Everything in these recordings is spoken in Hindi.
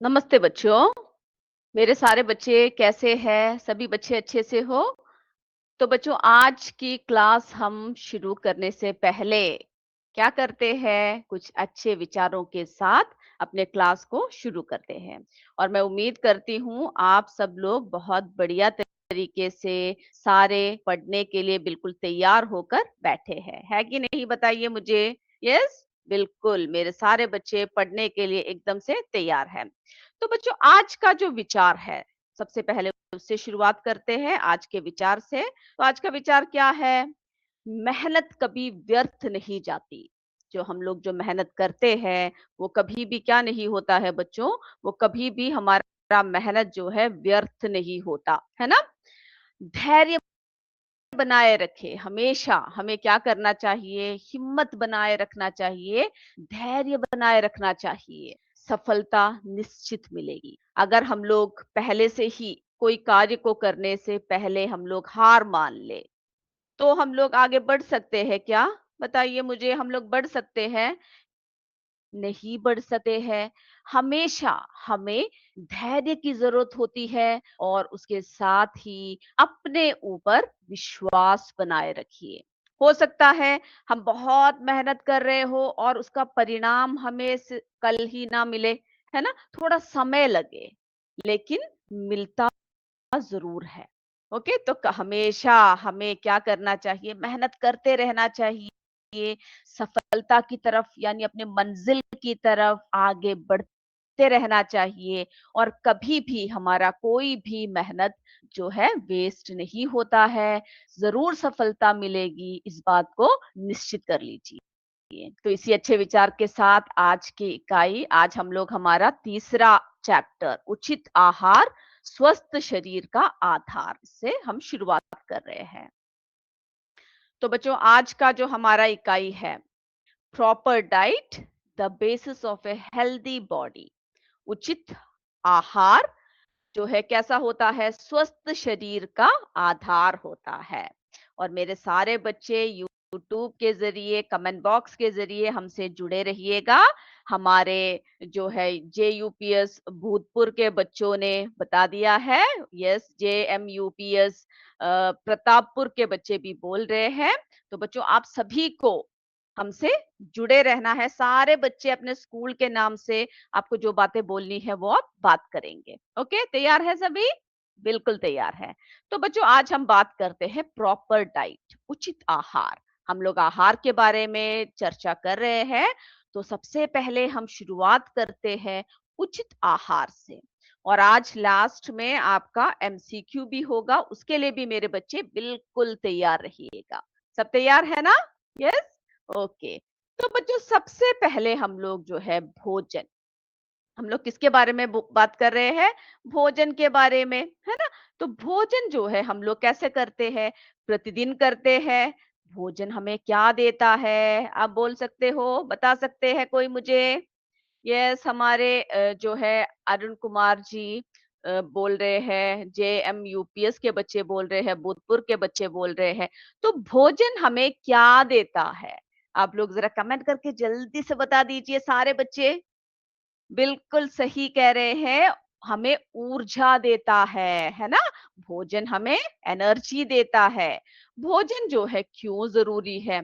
नमस्ते बच्चों। मेरे सारे बच्चे कैसे हैं? सभी बच्चे अच्छे से हो? तो बच्चों आज की क्लास हम शुरू करने से पहले क्या करते हैं? कुछ अच्छे विचारों के साथ अपने क्लास को शुरू करते हैं। और मैं उम्मीद करती हूँ आप सब लोग बहुत बढ़िया तरीके से सारे पढ़ने के लिए बिल्कुल तैयार होकर बैठे हैं। है कि नहीं बताइए मुझे? यस, बिल्कुल मेरे सारे बच्चे पढ़ने के लिए एकदम से तैयार हैं। तो बच्चों आज का जो विचार है, सबसे पहले उससे शुरुआत करते हैं आज के विचार से। तो आज का विचार क्या है? मेहनत कभी व्यर्थ नहीं जाती। जो हम लोग जो मेहनत करते हैं, वो कभी भी क्या नहीं होता है बच्चों, वो कभी भी हमारा मेहनत जो है व्यर्थ नहीं होता, है ना? धैर्य बनाए रखे, हमेशा हमें क्या करना चाहिए? हिम्मत बनाए रखना चाहिए, धैर्य बनाए रखना चाहिए। सफलता निश्चित मिलेगी। अगर हम लोग पहले से ही कोई कार्य को करने से पहले हम लोग हार मान ले, तो हम लोग आगे बढ़ सकते हैं क्या? बताइए मुझे, हम लोग बढ़ सकते हैं? नहीं बढ़ सकते हैं। हमेशा हमें धैर्य की ज़रूरत होती है और उसके साथ ही अपने ऊपर विश्वास बनाए रखिए। हो सकता है हम बहुत मेहनत कर रहे हो और उसका परिणाम हमें कल ही ना मिले, है ना? थोड़ा समय लगे, लेकिन मिलता ज़रूर है। ओके, तो हमेशा हमें क्या करना चाहिए? मेहनत करते रहना चाहिए, सफलता की तरफ यानी अपने मंजिल की तरफ आगे बढ़ते रहना चाहिए और कभी भी हमारा कोई भी मेहनत जो है वेस्ट नहीं होता है। ज़रूर सफलता मिलेगी, इस बात को निश्चित कर लीजिए। तो इसी अच्छे विचार के साथ आज की इकाई, आज हम लोग हमारा तीसरा चैप्टर उचित आहार स्वस्थ शरीर का आधार से हम शुरुआत कर रहे हैं। तो बच्चों आज का जो हमारा इकाई है, proper diet the basis of a healthy body. उचित आहार जो है कैसा होता है? स्वस्थ शरीर का आधार होता है। और मेरे सारे बच्चे यूट्यूब के जरिए, कमेंट बॉक्स के जरिए हमसे जुड़े रहिएगा। हमारे जो है जेयूपीएस भूतपुर के बच्चों ने बता दिया है। यस, जेएमयूपीएस प्रतापपुर के बच्चे भी बोल रहे हैं। तो बच्चों आप सभी को हमसे जुड़े रहना है। सारे बच्चे अपने स्कूल के नाम से आपको जो बातें बोलनी है वो आप बात करेंगे। ओके, तैयार है सभी? बिल्कुल तैयार है। तो बच्चों आज हम बात करते हैं प्रॉपर डाइट, उचित आहार। हम लोग आहार के बारे में चर्चा कर रहे हैं। तो सबसे पहले हम शुरुआत करते हैं उचित आहार से। और आज लास्ट में आपका एमसीक्यू भी होगा, उसके लिए भी मेरे बच्चे बिल्कुल तैयार रहिएगा। सब तैयार है ना? Yes, okay. तो बच्चों सबसे पहले हम लोग जो है भोजन, हम लोग किसके बारे में बात कर रहे हैं? भोजन के बारे में, है ना? तो भोजन जो है हम लोग कैसे करते हैं? प्रतिदिन करते हैं। भोजन हमें क्या देता है? आप बोल सकते हो, बता सकते हैं कोई मुझे? यस, हमारे जो है अरुण कुमार जी बोल रहे हैं, जेएम यूपीएस के बच्चे बोल रहे हैं, भूतपुर के बच्चे बोल रहे हैं। तो भोजन हमें क्या देता है? आप लोग जरा कमेंट करके जल्दी से बता दीजिए सारे बच्चे। बिल्कुल सही कह रहे हैं, हमें ऊर्जा देता है ना? भोजन हमें एनर्जी देता है। भोजन जो है क्यों ज़रूरी है?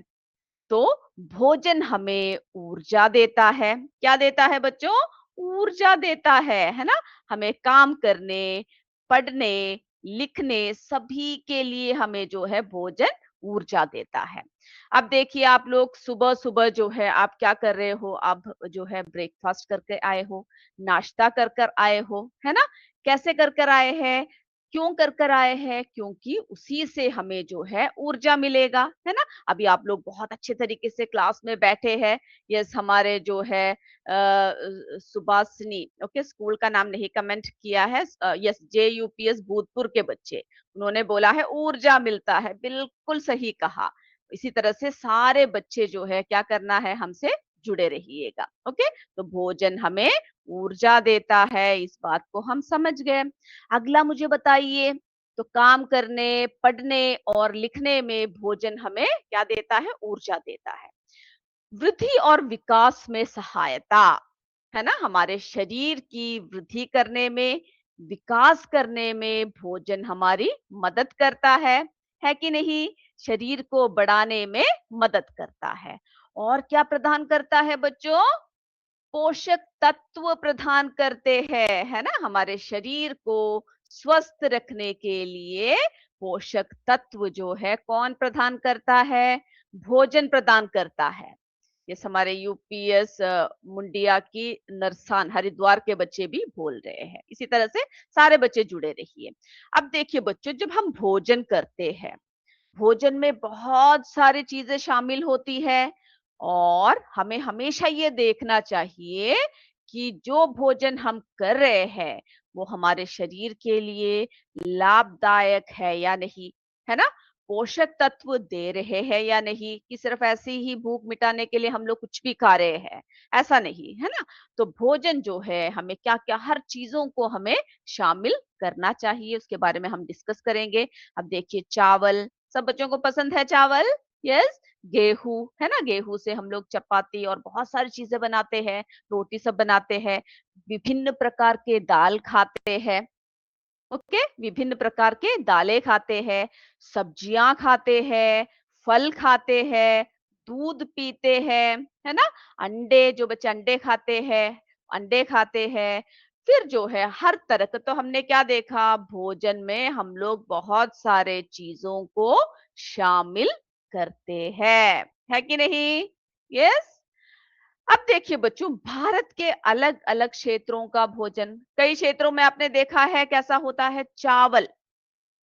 तो भोजन हमें ऊर्जा देता है। क्या देता है बच्चों? ऊर्जा देता है ना? हमें काम करने, पढ़ने, लिखने सभी के लिए हमें जो है भोजन ऊर्जा देता है। अब देखिए आप लोग सुबह-सुबह जो है आप क्या कर रहे हो? आप जो है ब्रेकफ़ास्ट करके आए हो, नाश्ता कर कर आए हो, है ना? कैसे कर कर आए हैं? क्यों कर कर आए हैं? क्योंकि उसी से हमें जो है ऊर्जा मिलेगा, है ना? अभी आप लोग बहुत अच्छे तरीके से क्लास में बैठे हैं। यस, हमारे जो है सुभाषिनी, ओके, स्कूल का नाम नहीं कमेंट किया है। यस, जेयूपीएस भूतपुर के बच्चे, उन्होंने बोला है ऊर्जा मिलता है। बिल्कुल सही कहा। इसी तरह से सारे बच्चे जो है क्या करना है? हमसे जुड़े रहिएगा। ओके, तो भोजन हमें ऊर्जा देता है, इस बात को हम समझ गए। अगला मुझे बताइए, तो काम करने, पढ़ने और लिखने में भोजन हमें क्या देता है? ऊर्जा देता है। वृद्धि और विकास में सहायता। है ना? हमारे शरीर की वृद्धि करने में, विकास करने में भोजन हमारी मदद करता है कि नहीं? शरीर को बढ़ाने में मदद करता है। और क्या प्रदान करता है बच्चों? पोषक तत्व प्रदान करते हैं, है ना? हमारे शरीर को स्वस्थ रखने के लिए पोषक तत्व जो है कौन प्रदान करता है? भोजन प्रदान करता है। ये हमारे यूपीएस मुंडिया की नरसान हरिद्वार के बच्चे भी बोल रहे हैं। इसी तरह से सारे बच्चे जुड़े रहिए। अब देखिए बच्चों, जब हम भोजन करते हैं, भोजन में बहुत सारी चीजें शामिल होती है और हमें हमेशा ये देखना चाहिए कि जो भोजन हम कर रहे हैं वो हमारे शरीर के लिए लाभदायक है या नहीं, है ना? पोषक तत्व दे रहे हैं या नहीं, कि सिर्फ ऐसे ही भूख मिटाने के लिए हम लोग कुछ भी खा रहे हैं, ऐसा नहीं है ना? तो भोजन जो है हमें क्या क्या हर चीजों को हमें शामिल करना चाहिए, उसके बारे में हम डिस्कस करेंगे। अब देखिए, चावल सब बच्चों को पसंद है चावल? यस। गेहूं, है ना? गेहूं से हम लोग चपाती और बहुत सारी चीजें बनाते हैं, रोटी सब बनाते हैं। विभिन्न प्रकार के दाल खाते हैं। ओके, विभिन्न प्रकार के दालें खाते हैं, सब्जियां खाते हैं, फल खाते हैं, दूध पीते हैं, है ना? अंडे, जो बच्चे अंडे खाते हैं, अंडे खाते हैं। फिर जो है हर तरह का, तो हमने क्या देखा, भोजन में हम लोग बहुत सारे चीजों को शामिल करते है कि नहीं? यस। अब देखिए बच्चों, भारत के अलग-अलग क्षेत्रों का भोजन, कई क्षेत्रों में आपने देखा है कैसा होता है, चावल।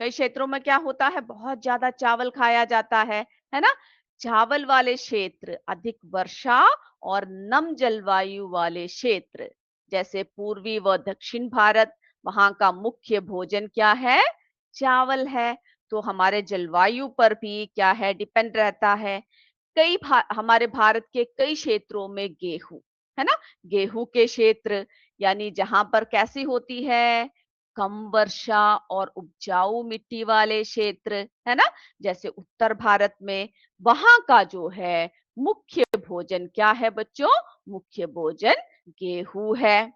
कई क्षेत्रों में क्या होता है, बहुत ज्यादा चावल खाया जाता है ना? चावल वाले क्षेत्र, अधिक वर्षा और नम जलवायु वाले क्षेत्र, जैसे पूर्वी व दक्षिण भारत, वहां का मुख्य भोजन क्या है? चावल है। तो हमारे जलवायु पर भी क्या है, डिपेंड रहता है। हमारे भारत के कई क्षेत्रों में गेहूं, है ना? गेहूं के क्षेत्र, यानी जहां पर कैसी होती है, कम वर्षा और उपजाऊ मिट्टी वाले क्षेत्र, है ना? जैसे उत्तर भारत में, वहां का जो है मुख्य भोजन क्या है बच्चों? मुख्य भोजन गेहूं है।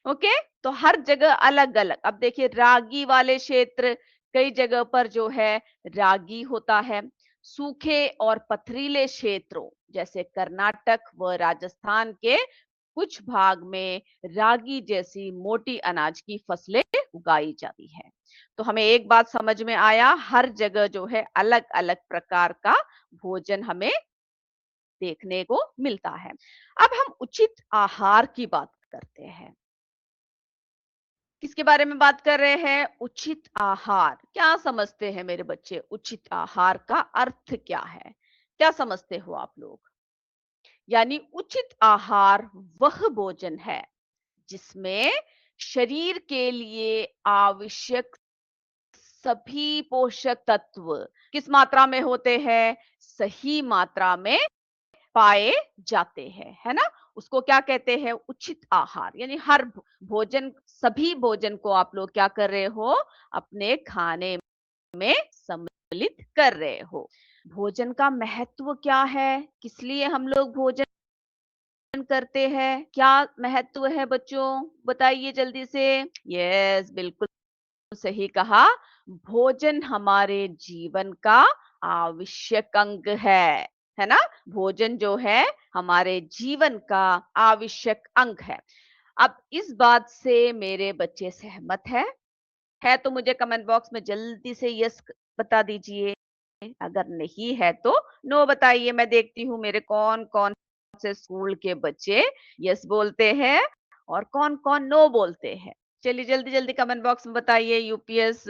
ओके। तो हर जगह अलग अलग। अब देखिए, रागी वाले क्षेत्र, कई जगह पर जो है रागी होता है। सूखे और पथरीले क्षेत्रों, जैसे कर्नाटक व राजस्थान के कुछ भाग में रागी जैसी मोटी अनाज की फसलें उगाई जाती है। तो हमें एक बात समझ में आया, हर जगह जो है अलग अलग प्रकार का भोजन हमें देखने को मिलता है। अब हम उचित आहार की बात करते हैं। किसके बारे में बात कर रहे हैं? उचित आहार। क्या समझते हैं मेरे बच्चे, उचित आहार का अर्थ क्या है? क्या समझते हो आप लोग? यानी उचित आहार वह भोजन है जिसमें शरीर के लिए आवश्यक सभी पोषक तत्व किस मात्रा में होते हैं? सही मात्रा में पाए जाते हैं, है ना? उसको क्या कहते हैं? उचित आहार। यानी हर भोजन, सभी भोजन को आप लोग क्या कर रहे हो? अपने खाने में सम्मिलित कर रहे हो। भोजन का महत्व क्या है? किस लिए हम लोग भोजन करते हैं? क्या महत्व है बच्चों? बताइए जल्दी से। यस, बिल्कुल सही कहा। भोजन हमारे जीवन का आवश्यक अंग है ना? भोजन जो है हमारे जीवन का आवश्यक अंग है। अब इस बात से मेरे बच्चे सहमत है तो मुझे कमेंट बॉक्स में जल्दी से यस बता दीजिए। अगर नहीं है तो नो बताइए। मैं देखती हूँ मेरे कौन कौन से स्कूल के बच्चे यस बोलते हैं और कौन कौन नो बोलते हैं। चलिए जल्दी जल्दी कमेंट बॉक्स में बताइए। यूपीएस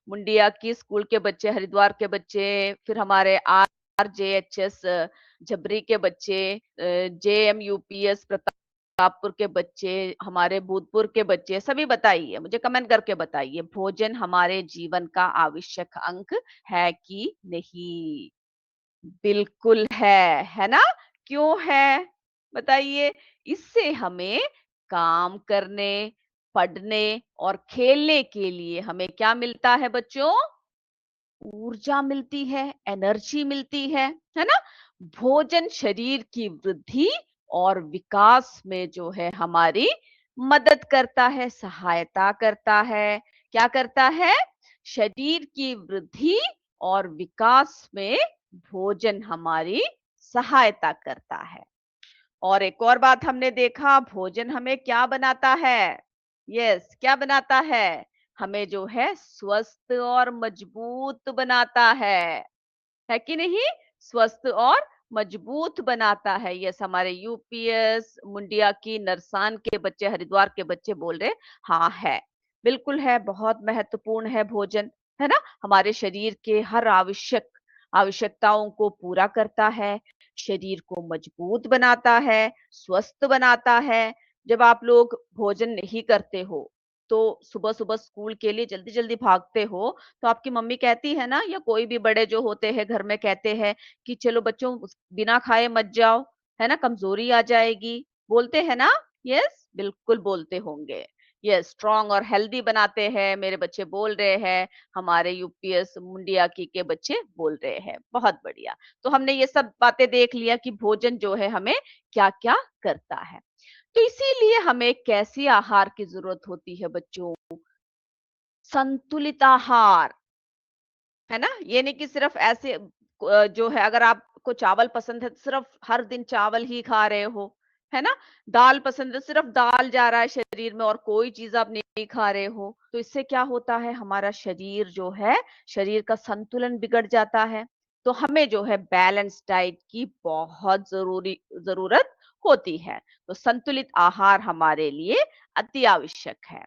मुंडिया की स्कूल के बच्चे, हरिद्वार के बच्चे, फिर हमारे आरजेएचएस झबरी के बच्चे, जेएम यूपीएस प्रतापपुर के बच्चे, हमारे भूतपुर के बच्चे, सभी बताइए, मुझे कमेंट करके बताइए, भोजन हमारे जीवन का आवश्यक अंग है कि नहीं? बिल्कुल है ना? क्यों है? बताइए। इससे हमें काम करने, पढ़ने और खेलने के लिए हमें क्या मिलता है बच्चों? ऊर्जा मिलती है, एनर्जी मिलती है ना? भोजन शरीर की वृद्धि और विकास में जो है हमारी मदद करता है, सहायता करता है। क्या करता है? शरीर की वृद्धि और विकास में भोजन हमारी सहायता करता है। और एक और बात हमने देखा, भोजन हमें क्या बनाता है? यस, क्या बनाता है? हमें जो है स्वस्थ और मजबूत बनाता है कि नहीं? स्वस्थ और मजबूत बनाता है। यस, हमारे यूपीएस, मुंडिया की, नरसान के बच्चे, हरिद्वार के बच्चे बोल रहे हाँ है। बिल्कुल है, बहुत महत्वपूर्ण है भोजन, है ना? हमारे शरीर के हर आवश्यकताओं को पूरा करता है, शरीर को मजबूत बनाता है, स्वस्थ बनाता है। जब आप लोग भोजन नहीं करते हो, तो सुबह-सुबह स्कूल के लिए जल्दी-जल्दी भागते हो, तो आपकी मम्मी कहती है ना, या कोई भी बड़े जो होते हैं घर में कहते हैं कि चलो बच्चों बिना खाए मत जाओ, है ना, कमजोरी आ जाएगी। बोलते हैं ना? यस, बिल्कुल बोलते होंगे। यस, स्ट्रांग और हेल्दी बनाते हैं, मेरे बच्चे बोल रहे हैं, हमारे यूपीएस मुंडिया की के बच्चे बोल रहे हैं। बहुत बढ़िया। तो हमने ये सब बातें देख लिया कि भोजन जो है हमें क्या-क्या करता है। तो इसीलिए हमें कैसी आहार की जरूरत होती है बच्चों? संतुलित आहार, है ना? ये नहीं कि सिर्फ ऐसे जो है, अगर आपको चावल पसंद है तो सिर्फ हर दिन चावल ही खा रहे हो, है ना? दाल पसंद है, सिर्फ दाल जा रहा है शरीर में और कोई चीज़ आप नहीं खा रहे हो। तो इससे क्या होता है, हमारा शरीर जो है, शरीर का संतुलन बिगड़ जाता है। तो हमें जो है बैलेंस डाइट की बहुत ज़रूरत होती है। तो संतुलित आहार हमारे लिए अति आवश्यक है।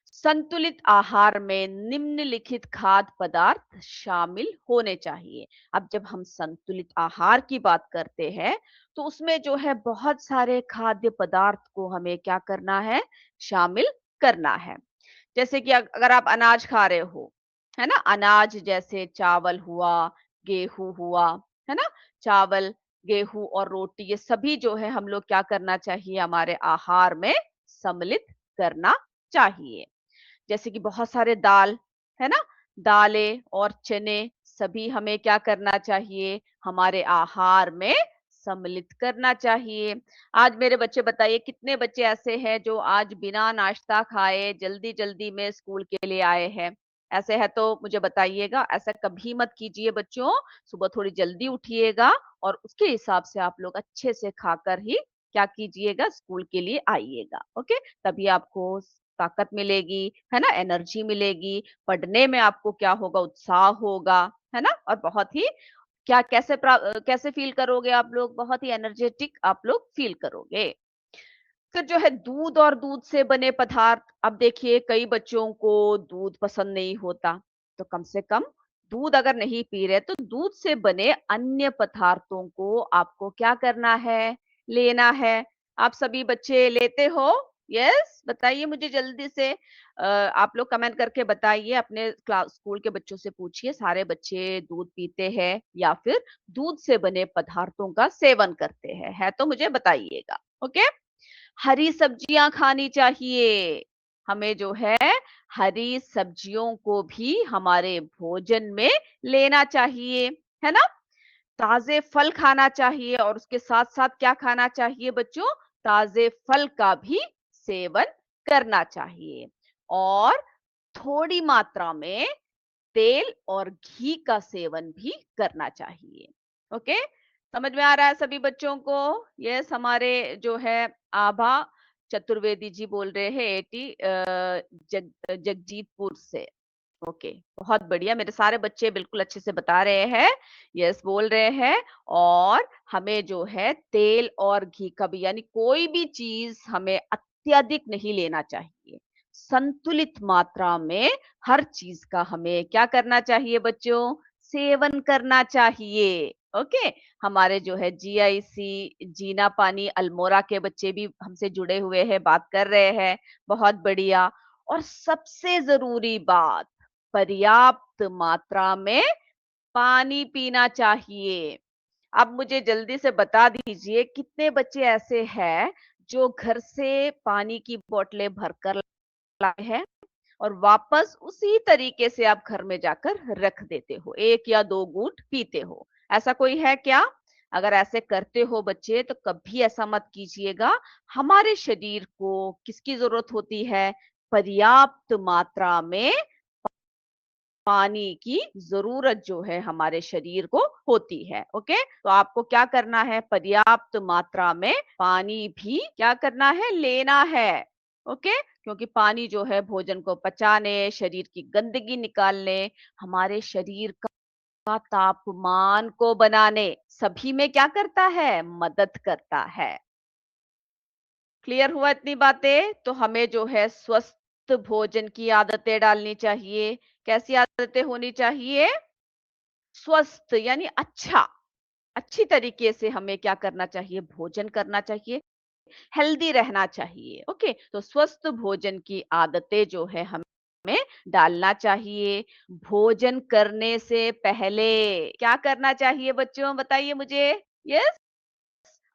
संतुलित आहार में निम्नलिखित खाद्य पदार्थ शामिल होने चाहिए। अब जब हम संतुलित आहार की बात करते हैं, तो उसमें जो है बहुत सारे खाद्य पदार्थ को हमें क्या करना है? शामिल करना है। जैसे कि अगर आप अनाज खा रहे हो, है ना? अनाज जैसे चावल हुआ, गेहूं हुआ, है ना? चावल, गेहूं और रोटी, ये सभी जो है हम लोग क्या करना चाहिए? हमारे आहार में सम्मिलित करना चाहिए। जैसे कि बहुत सारे दाल, है ना? दालें और चने सभी हमें क्या करना चाहिए? हमारे आहार में सम्मिलित करना चाहिए। आज मेरे बच्चे बताइए, कितने बच्चे ऐसे हैं जो आज बिना नाश्ता खाए जल्दी-जल्दी में स्कूल के लिए आए हैं? ऐसे है तो मुझे बताइएगा, ऐसा कभी मत कीजिए बच्चों। सुबह थोड़ी जल्दी उठिएगा और उसके हिसाब से आप लोग अच्छे से खाकर ही क्या कीजिएगा? स्कूल के लिए आइएगा, ओके? तभी आपको ताकत मिलेगी, है ना? एनर्जी मिलेगी, पढ़ने में आपको क्या होगा? उत्साह होगा, है ना? और बहुत ही कैसे फ़ील करोगे आप लोग? बहुत ही एनर्जेटिक आप लोग फ़ील करोगे। फिर जो है दूध और दूध से बने पदार्थ, अब देखिए कई बच्चों को दूध पसंद नहीं होता, तो कम से कम दूध अगर नहीं पी रहे तो दूध से बने अन्य पदार्थों को आपको क्या करना है? लेना है। आप सभी बच्चे लेते हो? यस, बताइए मुझे जल्दी से। आप लोग कमेंट करके बताइए, अपने क्लास स्कूल के बच्चों से पूछिए, सारे बच्चे दूध पीते हैं या फिर दूध से बने पदार्थों का सेवन करते हैं? है तो मुझे बताइएगा, ओके? हरी सब्जियाँ खानी चाहिए। हमें जो है हरी सब्जियों को भी हमारे भोजन में लेना चाहिए, है ना? ताज़े फल खाना चाहिए और उसके साथ-साथ क्या खाना चाहिए बच्चों? ताज़े फल का भी सेवन करना चाहिए और थोड़ी मात्रा में तेल और घी का सेवन भी करना चाहिए। ओके? समझ में आ रहा है सभी बच्चों को? यस, हमारे जो है आभा चतुर्वेदी जी बोल रहे हैं जगजीतपुर से। ओके, बहुत बढ़िया, मेरे सारे बच्चे बिल्कुल अच्छे से बता रहे हैं, यस बोल रहे हैं। और हमें जो है तेल और घी का भी, यानी कोई भी चीज़ हमें अत्यधिक नहीं लेना चाहिए। संतुलित मात्रा में हर चीज़ का हमें क्या करना चाहिए बच्चों? सेवन करना चाहिए। ओके? हमारे जो है जीआईसी, जीना पानी अल्मोड़ा के बच्चे भी हमसे जुड़े हुए हैं, बात कर रहे हैं, बहुत बढ़िया। और सबसे ज़रूरी बात, पर्याप्त मात्रा में पानी पीना चाहिए। अब मुझे जल्दी से बता दीजिए, कितने बच्चे ऐसे हैं जो घर से पानी की बोतलें भरकर लाए हैं और वापस उसी तरीके से आप घर में जाकर रख देते हो, 1 या 2 घूँट पीते हो। ऐसा कोई है क्या? अगर ऐसे करते हो बच्चे तो कभी ऐसा मत कीजिएगा। हमारे शरीर को किसकी ज़रूरत होती है? पर्याप्त मात्रा में पानी की ज़रूरत जो है हमारे शरीर को होती है, ओके? तो आपको क्या करना है? पर्याप्त मात्रा में पानी भी क्या करना है? लेना है, ओके? क्योंकि पानी जो है भोजन को पचाने, शरीर की गंदगी निकालने, हमारे शरीर का तापमान को बनाने, सभी में क्या करता है? मदद करता है। क्लियर हुआ इतनी बातें? तो हमें जो है स्वस्थ भोजन की आदतें डालनी चाहिए। कैसी आदतें होनी चाहिए? स्वस्थ यानी अच्छा, अच्छी तरीके से हमें क्या करना चाहिए? भोजन करना चाहिए, हेल्दी रहना चाहिए, ओके? तो स्वस्थ भोजन की आदतें जो है हमें डालना चाहिए। भोजन करने से पहले क्या करना चाहिए बच्चों बताइए मुझे? यस,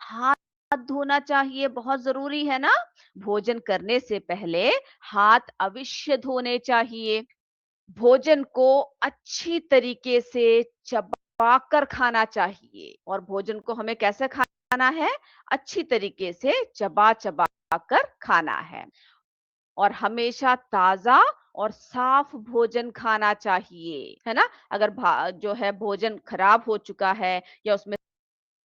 हाथ धोना चाहिए, बहुत ज़रूरी है ना? भोजन करने से पहले हाथ अवश्य धोने चाहिए। भोजन को अच्छी तरीके से चबाकर खाना चाहिए और भोजन को हमें कैसे खाना है? अच्छी तरीके से चबा-चबा कर खाना है और हमेशा ताज़ा और साफ भोजन खाना चाहिए, है ना? अगर जो है भोजन खराब हो चुका है या उसमें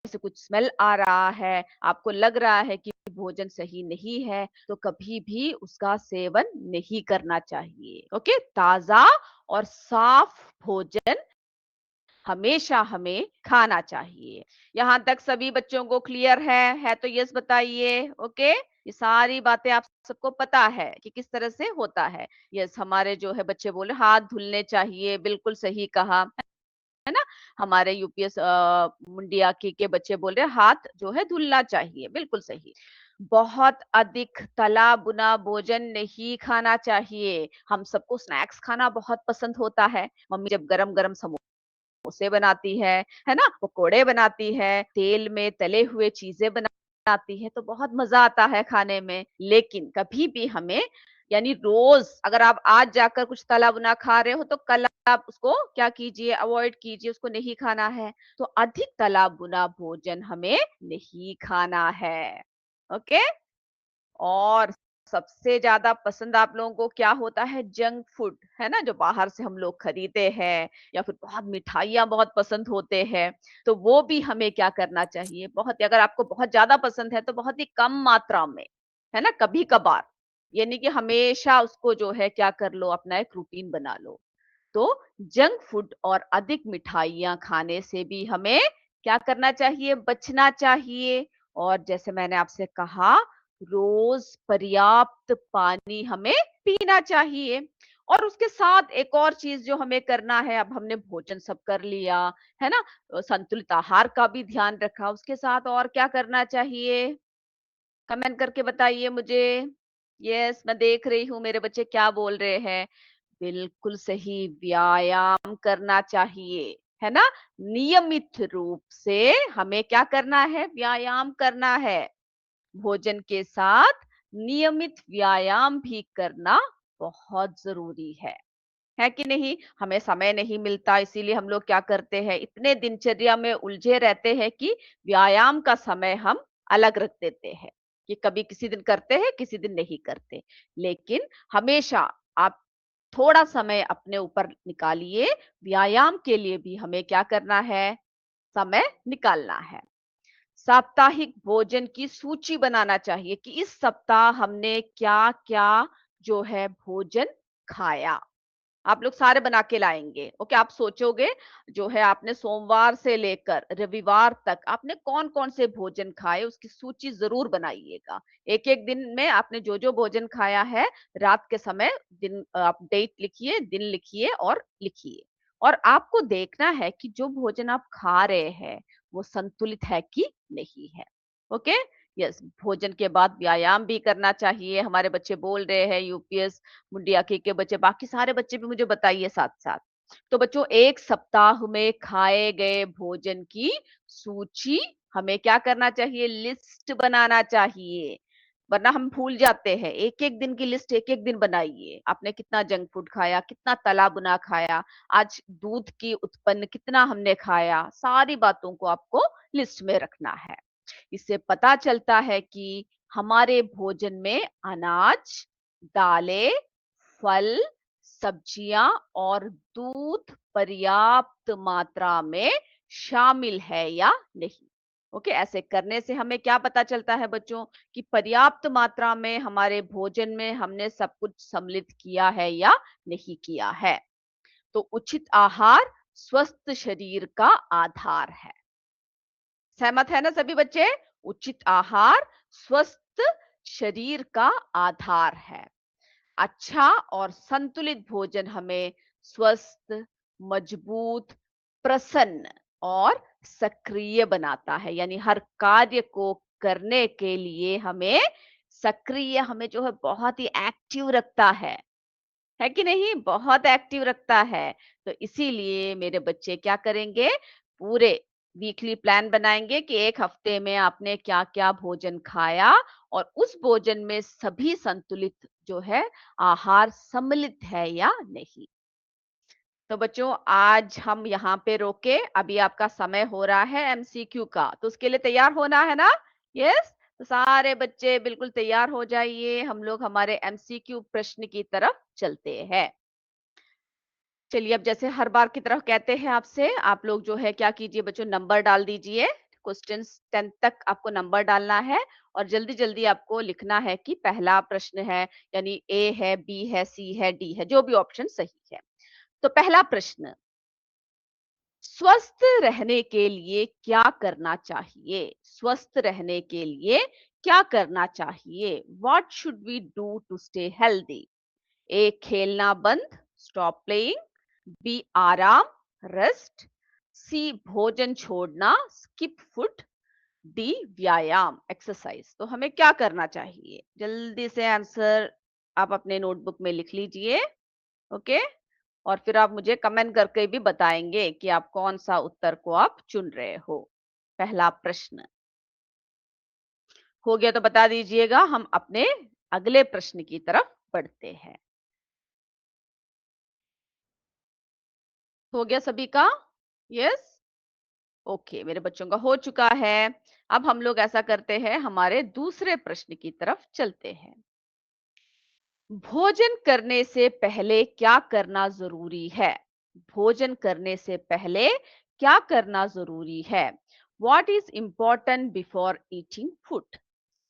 से कुछ स्मेल आ रहा है, आपको लग रहा है कि भोजन सही नहीं है, तो कभी भी उसका सेवन नहीं करना चाहिए। ओके? ताज़ा और साफ भोजन हमेशा हमें खाना चाहिए। यहाँ तक सभी बच्चों को क्लियर है? है तो यस बताइए, ओके? ये सारी बातें आप सबको पता है कि किस तरह से होता है। यस, हमारे जो है बच्चे बोले हाथ धुलने चाहिए, बिल्कुल सही कहा। है ना? हमारे यूपीएस मुंडिया के बच्चे बोल रहे हैं हाथ जो है धुलना चाहिए, बिल्कुल सही। बहुत अधिक तला भुना भोजन नहीं खाना चाहिए। हम सबको स्नैक्स खाना बहुत पसंद होता है। मम्मी जब गरम-गरम समोसे बनाती है ना? पकोड़े बनाती है, तेल में तले हुए चीज़ें बनाती है, तो बहुत मज़ा आता है खाने में। लेकिन कभी भी हमें यानी रोज़ अगर आप आज जाकर कुछ तला भुना खा रहे हो, तो कल आप उसको क्या कीजिए, अवॉइड कीजिए, उसको नहीं खाना है। तो अधिक तला भुना भोजन हमें नहीं खाना है। ओके? और सबसे ज़्यादा पसंद आप लोगों को क्या होता है? जंक फूड, है ना? जो बाहर से हम लोग खरीदते हैं या फिर बहुत मिठाइयाँ बहुत पसंद होते हैं, तो वो भी हमें क्या करना चाहिए? बहुत अगर आपको बहुत ज़्यादा पसंद है, तो बहुत ही कम मात्रा में, है ना? कभी-कभार, ये नहीं कि हमेशा उसको जो है क्या कर लो, अपना एक रूटीन बना लो। तो जंक फूड और अधिक मिठाइयाँ खाने से भी हमें क्या करना चाहिए? बचना चाहिए और जैसे मैंने आपसे कहा, रोज़ पर्याप्त पानी हमें पीना चाहिए और उसके साथ एक और चीज़ जो हमें करना है, अब हमने भोजन सब कर लिया, है ना? संतुलित आहार का भी ध्यान रखा, उसके साथ और क्या करना चाहिए? कमेंट करके बताइए मुझे। यस, मैं देख रही हूँ मेरे बच्चे क्या बोल रहे हैं। बिल्कुल सही, व्यायाम करना चाहिए, है ना? नियमित रूप से हमें क्या करना है? व्यायाम करना है। भोजन के साथ नियमित व्यायाम भी करना बहुत ज़रूरी है कि नहीं? हमें समय नहीं मिलता इसीलिए हम लोग क्या करते हैं, इतने दिनचर्या में उलझे रहते हैं कि व्यायाम का समय हम अलग रख देते हैं, कि कभी किसी दिन करते हैं, किसी दिन नहीं करते। लेकिन हमेशा आप थोड़ा समय अपने ऊपर निकालिए, व्यायाम के लिए भी हमें क्या करना है? समय निकालना है। साप्ताहिक भोजन की सूची बनाना चाहिए कि इस सप्ताह हमने क्या-क्या जो है भोजन खाया। आप लोग सारे बना के लाएँगे, ओके? आप सोचोगे जो है आपने सोमवार से लेकर रविवार तक आपने कौन-कौन से भोजन खाए उसकी सूची ज़रूर बनाइएगा। एक-एक दिन में आपने जो-जो भोजन खाया है, रात के समय आप डेट लिखिए, दिन लिखिए और लिखिए। और आपको देखना है कि जो भोजन आप खा रहे हैं, वो संतुलित है कि नहीं है, ओके? यस, भोजन के बाद व्यायाम भी करना चाहिए। हमारे बच्चे बोल रहे हैं यूपीएस मुंडिया के बच्चे, बाकी सारे बच्चे भी मुझे बताइए साथ-साथ। तो बच्चों 1 सप्ताह में खाए गए भोजन की सूची हमें क्या करना चाहिए? लिस्ट बनाना चाहिए। वरना हम भूल जाते हैं। एक-एक दिन की लिस्ट एक-एक दिन बनाइए। आपने कितना जंक फूड खाया, कितना तला भुना खाया, आज दूध की उत्पन्न कितना हमने खाया, सारी बातों को आपको लिस्ट में रखना है। इससे पता चलता है कि हमारे भोजन में अनाज, दालें, फल, सब्जियां और दूध पर्याप्त मात्रा में शामिल है या नहीं। ओके, ऐसे करने से हमें क्या पता चलता है बच्चों कि पर्याप्त मात्रा में हमारे भोजन में हमने सब कुछ सम्मिलित किया है या नहीं किया है। तो उचित आहार स्वस्थ शरीर का आधार है। सहमत है ना सभी बच्चे? उचित आहार स्वस्थ शरीर का आधार है। अच्छा और संतुलित भोजन हमें स्वस्थ, मजबूत, प्रसन्न और सक्रिय बनाता है। यानी हर कार्य को करने के लिए हमें सक्रिय, हमें जो है बहुत ही एक्टिव रखता है कि नहीं? बहुत एक्टिव रखता है। तो इसीलिए मेरे बच्चे क्या करेंगे, पूरे वीकली प्लान बनाएँगे कि 1 हफ्ते में आपने क्या-क्या भोजन खाया और उस भोजन में सभी संतुलित जो है आहार सम्मिलित है या नहीं। तो बच्चों आज हम यहाँ पे रोके, अभी आपका समय हो रहा है एमसीक्यू का, तो उसके लिए तैयार होना है ना? यस? तो सारे बच्चे बिल्कुल तैयार हो जाइए, हम लोग हमारे एमसीक्यू प्रश्न की तरफ चलते हैं। चलिए अब जैसे हर बार की तरह कहते हैं आपसे, आप लोग जो है क्या कीजिए बच्चों, नंबर डाल दीजिए। क्वेश्चंस 10 तक आपको नंबर डालना है और जल्दी-जल्दी आपको लिखना है कि पहला प्रश्न है, यानी ए है, बी है, सी है, डी है, जो भी ऑप्शन सही है। तो पहला प्रश्न, स्वस्थ रहने के लिए क्या करना चाहिए? स्वस्थ रहने के लिए क्या करना चाहिए? What should we do to stay healthy? A खेलना बंद, स्टॉप प्लेइंग। बी आराम, रेस्ट। सी भोजन छोड़ना, स्किप फूड। डी व्यायाम, एक्सरसाइज। तो हमें क्या करना चाहिए? जल्दी से आंसर आप अपने नोटबुक में लिख लीजिए। ओके, और फिर आप मुझे कमेंट करके भी बताएंगे कि आप कौन सा उत्तर को आप चुन रहे हो। पहला प्रश्न हो गया तो बता दीजिएगा, हम अपने अगले प्रश्न की तरफ बढ़ते हैं। हो गया सभी का? यस? ओके, मेरे बच्चों का हो चुका है। अब हम लोग ऐसा करते हैं, हमारे दूसरे प्रश्न की तरफ चलते हैं। भोजन करने से पहले क्या करना जरूरी है? भोजन करने से पहले क्या करना जरूरी है? What is important before eating food?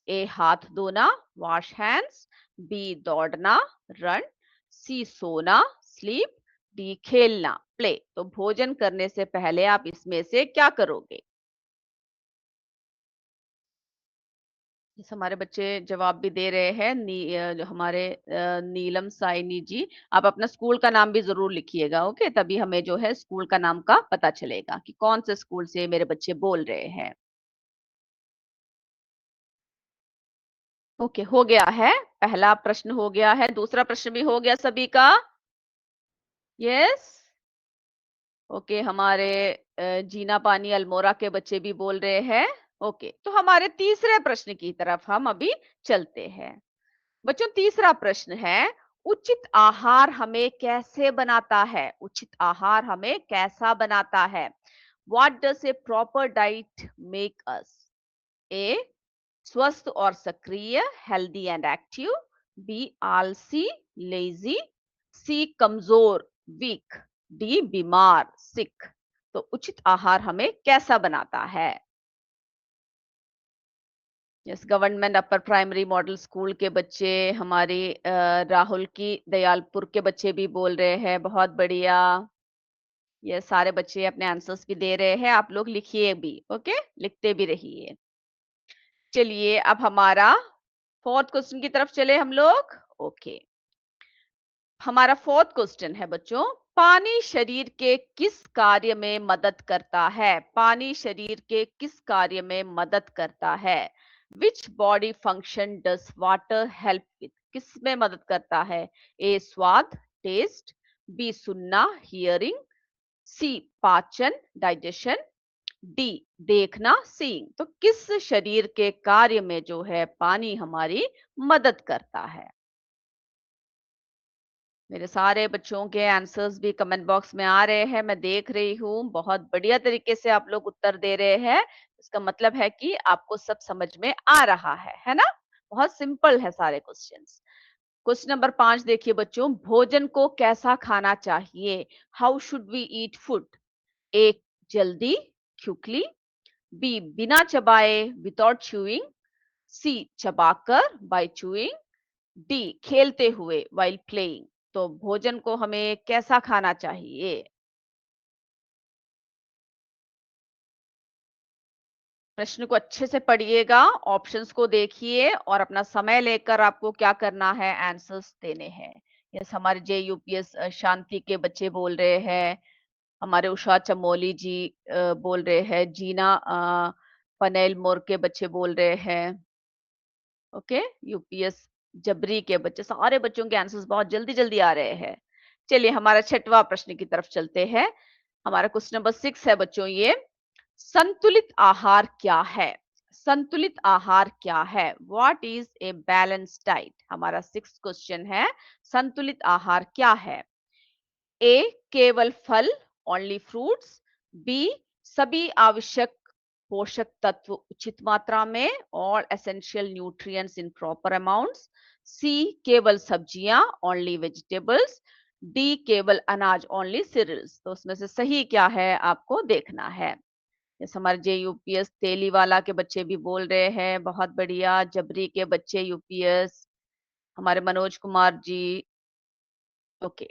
ए हाथ धोना, वॉश हैंड्स। बी दौड़ना, रन। सी सोना, स्लीप। डी खेलना, प्ले। तो भोजन करने से पहले आप इसमें से क्या करोगे? जैसे हमारे बच्चे जवाब भी दे रहे हैं, जो हमारे नीलम साइनी जी, आप अपना स्कूल का नाम भी जरूर लिखिएगा। ओके, तभी हमें जो है स्कूल का नाम का पता चलेगा कि कौन से स्कूल से मेरे बच्चे बोल रहे हैं। ओके, हो गया है। पहला प्रश्न हो गया है, दूसरा प्रश्न भी हो गया सभी का। यस? ओके, हमारे जीना पानी अल्मोड़ा के बच्चे भी बोल रहे हैं। ओके, तो हमारे तीसरे प्रश्न की तरफ हम अभी चलते हैं। बच्चों तीसरा प्रश्न है, उचित आहार हमें कैसे बनाता है? उचित आहार हमें कैसा बनाता है? What does a proper diet make us? A स्वस्थ और सक्रिय, हेल्दी एंड एक्टिव। बी आलसी, लेजी। सी कमजोर, वीक। डी बीमार, सिक। तो उचित आहार हमें कैसा बनाता है? Yes, government upper primary model school के बच्चे, हमारी राहुल की दयालपुर के बच्चे भी बोल रहे हैं, बहुत बढ़िया। ये सारे बच्चे अपने आंसर्स भी दे रहे हैं, आप लोग लिखिए भी। ओके, लिखते भी रहिए। चलिए अब हमारा फोर्थ क्वेश्चन की तरफ चले हम लोग। ओके, हमारा फोर्थ क्वेश्चन है बच्चों, पानी शरीर के किस कार्य में मदद करता है? पानी शरीर के किस कार्य में मदद करता है? Which body function does water help with? किस में मदद करता है? ए स्वाद, टेस्ट। बी सुनना, हियरिंग। सी पाचन, डाइजेशन। डी देखना सीइंग। तो किस शरीर के कार्य में जो है पानी हमारी मदद करता है? मेरे सारे बच्चों के आंसर्स भी कमेंट बॉक्स में आ रहे हैं, मैं देख रही हूँ। बहुत बढ़िया तरीके से आप लोग उत्तर दे रहे हैं। इसका मतलब है कि आपको सब समझ में आ रहा है ना? बहुत सिंपल है सारे क्वेश्चंस। क्वेश्चन नंबर 5 देखिए बच्चों, भोजन को कैसा खाना चाहिए? How should we eat food? A जल्दी, क्विकली, बी बिना चबाए विदाउट च्यूइंग, सी चबाकर बाय चूइंग, डी खेलते हुए व्हाइल प्लेइंग। तो भोजन को हमें कैसा खाना चाहिए? प्रश्न को अच्छे से पढ़िएगा, ऑप्शंस को देखिए और अपना समय लेकर आपको क्या करना है, आंसर्स देने हैं। यस, हमारे जे यूपीएस शांति के बच्चे बोल रहे हैं, हमारे उषा चमोली जी बोल रहे हैं, जीना फनेल मोर के बच्चे बोल रहे हैं। ओके, यूपीएस जबरी के बच्चे, सारे बच्चों के आंसर्स बहुत जल्दी-जल्दी आ रहे हैं। चलिए हमारा 6वां प्रश्न की तरफ चलते हैं। हमारा क्वेश्चन नंबर 6 है बच्चों ये, संतुलित आहार क्या है? संतुलित आहार क्या है? What is a balanced diet? हमारा 6th क्वेश्चन है, संतुलित आहार क्या है? ए केवल फल, ओनली फ्रूट्स, बी सभी आवश्यक पोषक तत्व उचित मात्रा में और essential nutrients in proper amounts, C केवल सब्जियां, ओनली वेजिटेबल्स, डी केवल अनाज, ओनली सीरियल्स। तो उसमें से सही क्या है आपको देखना है। जैसे हमारे जे यूपीएस तेली वाला के बच्चे भी बोल रहे हैं, बहुत बढ़िया। जबरी के बच्चे यूपीएस, हमारे मनोज कुमार जी। ओके,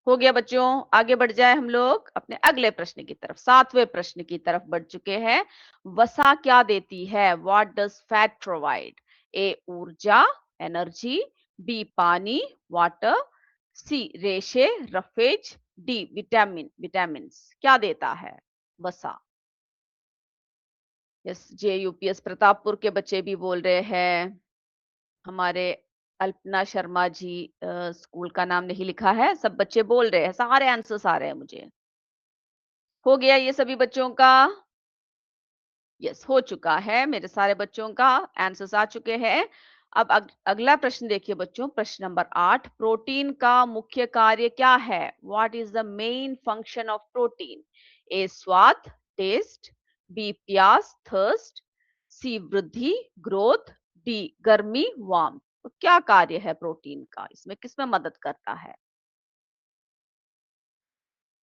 हो गया बच्चों। आगे बढ़ जाए हम लोग अपने अगले प्रश्न की तरफ, 7वें प्रश्न की तरफ बढ़ चुके हैं। वसा क्या देती है? What does fat provide? A ऊर्जा, एनर्जी, बी पानी, वाटर, सी रेशे, रफेज, डी विटामिन। क्या देता है वसा? यस, जे यूपीएस प्रतापपुर के बच्चे भी बोल रहे हैं, हमारे अल्पना शर्मा जी स्कूल का नाम नहीं लिखा है, सब बच्चे बोल रहे हैं, सारे आंसर्स आ रहे हैं मुझे। हो गया ये सभी बच्चों का? यस, हो चुका है, मेरे सारे बच्चों का आंसर्स आ चुके हैं। अब अगला प्रश्न देखिए बच्चों, प्रश्न नंबर 8, प्रोटीन का मुख्य कार्य क्या है? What is the main function of protein? A स्वाद, टेस्ट, बी प्यास, थर्स्ट, सी वृद्धि, ग्रोथ, डी गर्मी, वार्म। तो क्या कार्य है प्रोटीन का, इसमें किसमें मदद करता है?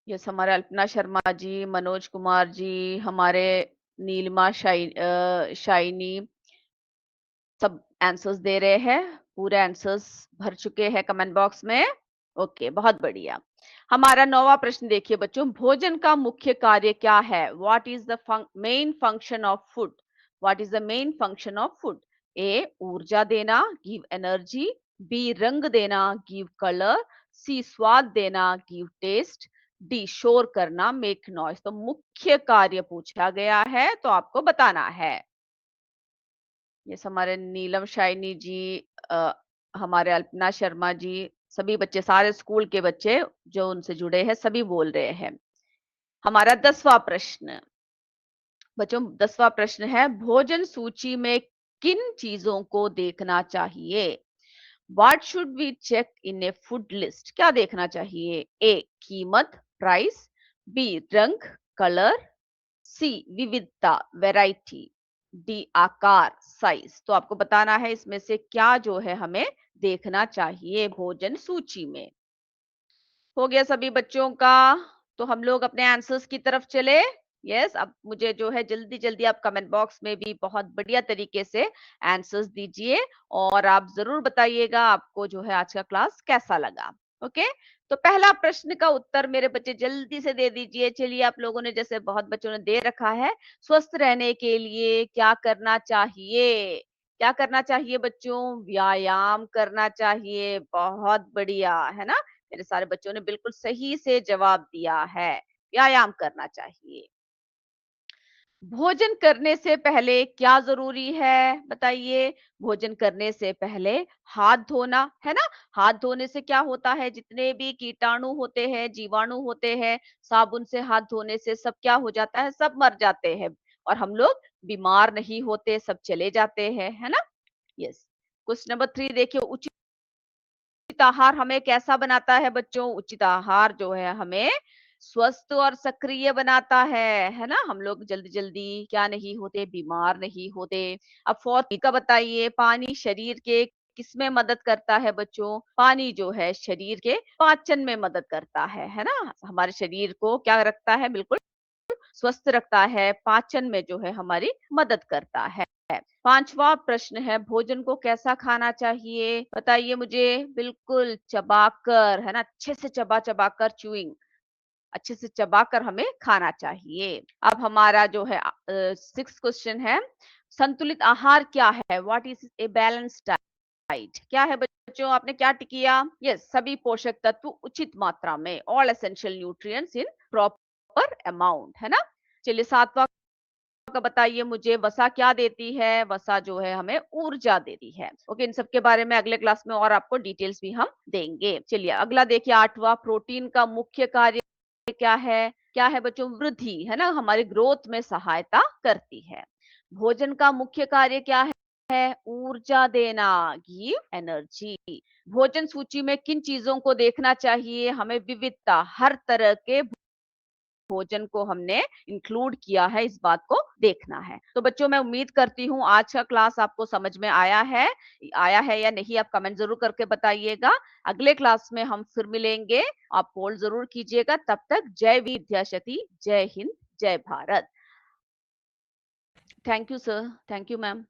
यस, हमारे अल्पना शर्मा जी, मनोज कुमार जी, हमारे नीलिमा शाइनी, सब आंसर्स दे रहे हैं। पूरे आंसर्स भर चुके हैं कमेंट बॉक्स में। ओके, बहुत बढ़िया। हमारा 9वां प्रश्न देखिए बच्चों, भोजन का मुख्य कार्य क्या है? What is the main function of food? What is the main function of food? A ऊर्जा देना, गिव एनर्जी, बी रंग देना, गिव कलर, सी स्वाद देना, गिव टेस्ट, डी शोर करना, मेक नॉइस। तो मुख्य कार्य पूछा गया है तो आपको बताना है। यस, हमारे नीलम शाइनी जी, अ, हमारे अल्पना शर्मा जी, सभी बच्चे, सारे स्कूल के बच्चे जो उनसे जुड़े हैं, सभी बोल रहे हैं। हमारा 10वां प्रश्न बच्चों, 10वां प्रश्न है, भोजन सूची में किन चीजों को देखना चाहिए? What should we check in a food list? क्या देखना चाहिए? ए कीमत, प्राइस, बी रंग, कलर, सी विविधता, वैरायटी, डी आकार, साइज। तो आपको बताना है इसमें से क्या जो है हमें देखना चाहिए भोजन सूची में। हो गया सभी बच्चों का? तो हम लोग अपने आंसर्स की तरफ चले। यस, अब मुझे जो है जल्दी जल्दी आप कमेंट बॉक्स में भी बहुत बढ़िया तरीके से आंसर्स दीजिए और आप जरूर बताइएगा आपको जो है आज का क्लास कैसा लगा। ओके, तो पहला प्रश्न का उत्तर मेरे बच्चे जल्दी से दे दीजिए। चलिए, आप लोगों ने जैसे बहुत बच्चों ने दे रखा है, स्वस्थ रहने के लिए क्या करना चाहिए? क्या करना चाहिए बच्चों? व्यायाम करना चाहिए। बहुत बढ़िया, है ना? मेरे सारे बच्चों ने बिल्कुल सही से जवाब दिया है, व्यायाम करना चाहिए। भोजन करने से पहले क्या ज़रूरी है? बताइए। भोजन करने से पहले हाथ धोना, है ना? हाथ धोने से क्या होता है, जितने भी कीटाणु होते हैं, जीवाणु होते हैं, साबुन से हाथ धोने से सब क्या हो जाता है, सब मर जाते हैं और हम लोग बीमार नहीं होते, सब चले जाते हैं, है ना? यस। क्वेश्चन नंबर 3 देखिए, उचित आहार हमें कैसा बनाता है बच्चों? उचित आहार जो है हमें स्वस्थ और सक्रिय बनाता है ना? हम लोग जल्दी-जल्दी क्या नहीं होते, बीमार नहीं होते। अब 4 का बताइए, पानी शरीर के किसमें मदद करता है बच्चों? पानी जो है शरीर के पाचन में मदद करता है ना? हमारे शरीर को क्या रखता है? बिल्कुल स्वस्थ रखता है, पाचन में जो है हमारी मदद करता है। 5वां प्रश्न है, भोजन को कैसा खाना चाहिए? बताइए मुझे। बिल्कुल चबाकर, है ना? अच्छे से चबा-चबा कर च्यूइंग, अच्छे से चबाकर हमें खाना चाहिए। अब हमारा जो है 6th क्वेश्चन है, संतुलित आहार क्या है? What is a balanced diet? क्या है बच्चों, आपने क्या टिक किया? यस, सभी पोषक तत्व उचित मात्रा में, all essential nutrients in proper amount, है ना? चलिए 7वां का बताइए मुझे, वसा क्या देती है? वसा जो है हमें ऊर्जा देती है। ओके, इन सब के बारे में अगले क्लास में और आपको डिटेल्स भी हम देंगे। चलिए अगला देखिए, 8वां, प्रोटीन का मुख्य कार्य क्या है? क्या है बच्चों? वृद्धि, है ना? हमारी ग्रोथ में सहायता करती है। भोजन का मुख्य कार्य क्या है? ऊर्जा देना, गिव एनर्जी। भोजन सूची में किन चीजों को देखना चाहिए? हमें विविधता, हर तरह के भोजन को हमने इंक्लूड किया है, इस बात को देखना है। तो बच्चों, मैं उम्मीद करती हूँ आज का क्लास आपको समझ में आया है या नहीं, आप कमेंट ज़रूर करके बताइएगा। अगले क्लास में हम फिर मिलेंगे, आप पोल ज़रूर कीजिएगा। तब तक जय विद्याशती, जय हिंद, जय Bharat. Thank you sir, thank you ma'am.